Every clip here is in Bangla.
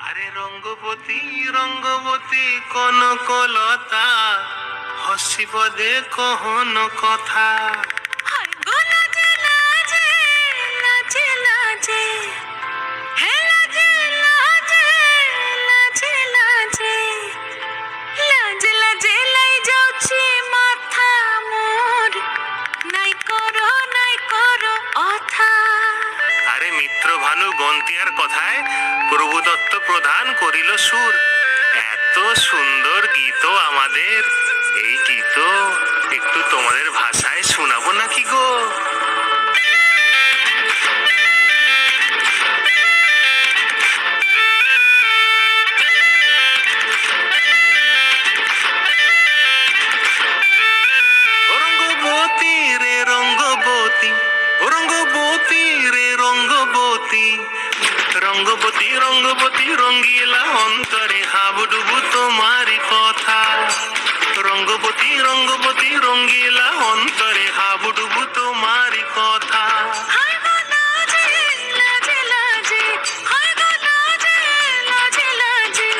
আরে রঙ্গবতী রঙ্গবতী কনকলতা হসিব দে কহন কথা। হায় গো লাজে লাজে লাজে লাজে হে লাজে লাজে লাজে লাজে লাজে লাজে লাই যাଉଛି মাথা মোর নাই করো অথা। আরে মিত্র ভানু গন্তিয়ার কথায় প্রভুদত্ত প্রধান করিল সুর। এত সুন্দর গীত আমাদের, এই গীত একটু তোমাদের ভাষায় শোনাবো নাকি গো? রঙ্গবতী রে রঙ্গবতী, রঙ্গবতী রে রঙ্গবতী, রঙ্গবতী রঙ্গবতী রঙ্গিলা অন্তরে হাবুডুবু তোমারি কথা। রঙ্গবতী রঙ্গবতী রঙ্গিলা অন্তরে হাবুডুবু তোমারি কথা। হায় গো লাজে লাজে লাজে হায় গো লাজে লাজে লাজে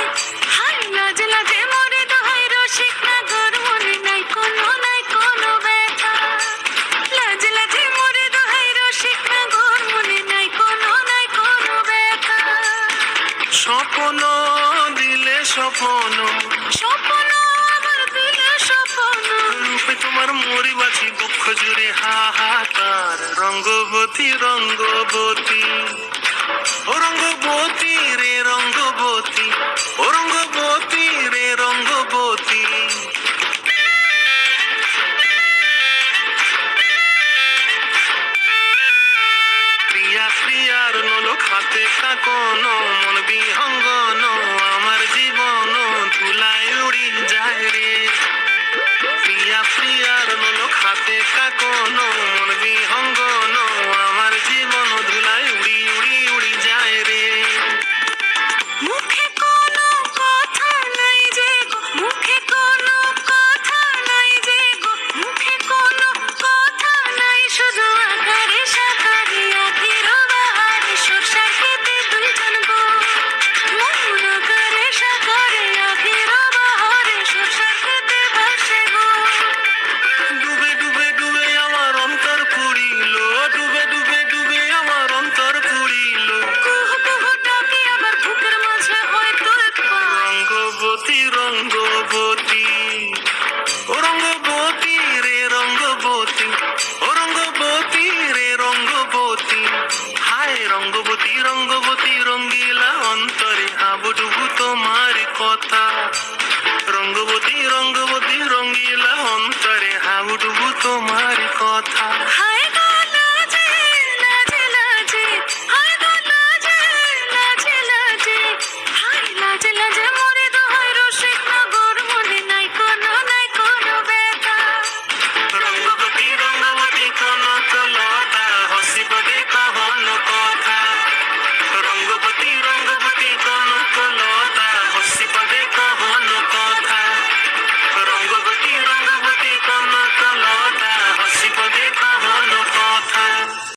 হায় লাজে লাজে মোরে দোহাই রসিক নাগর মনে নাই কোনো ব্যথা। লাজে লাজে মোরে দোহাই রসিক নাগর মনে নাই কোনো ব্যথা। স্বপ্ন দিলে স্বপ্ন, স্বপ্ন আমার দিলে স্বপ্ন রূপে তোমার মরি বাছি বক্ষ জুড়ে হাহাকার। রঙ্গবতী রঙ্গবতী, ও রঙ্গবতী রে রঙ্গবতী, ও রঙ্গবতী রে রঙ্গবতী। প্রিয়া প্রিয়ার নলোক হাতে কাকন মন বিহঙ্গন আমার জীবন ধুলায় উড়ি যায় রে। প্রিয়া প্রিয়ার নলোক হাতে কাকন মন বিহঙ্গন আমার জীবন ধুলায় উড়ি উড়ি উড়ি যায় রে। মুখে কোনো কথা নাই যে গো মুখে কোনো কথা নাই যে গো মুখে কোনো কথা নাই শুধু আকারে সাকারে আখির বাহারে সরষার খেতে দুইজন গো মন আকারে সাকারে আখির বাহারে সরষার খেতে ভাসে গো। ডুবে ডুবে ডুবে আমার অন্তর পুরিল, ডুবে ডুবে ডুবে আমার অন্তর পুরিল। কুহু কুহু ডাকে আবার বুকের মাঝে হয় তোলপাড়। রঙ্গবতী রঙ্গবতী, ও রঙ্গবতী রে রঙ্গবতী, ও রঙ্গবতী রে রঙ্গবতী। হায় রঙ্গবতী রঙ্গবতী রঙ্গিলা অন্তরে হাবুডুবু তোমার কথা। রঙ্গবতী রঙ্গবতী রঙ্গিলা অন্তরে হাবুডুবু তোমার কথা। হায়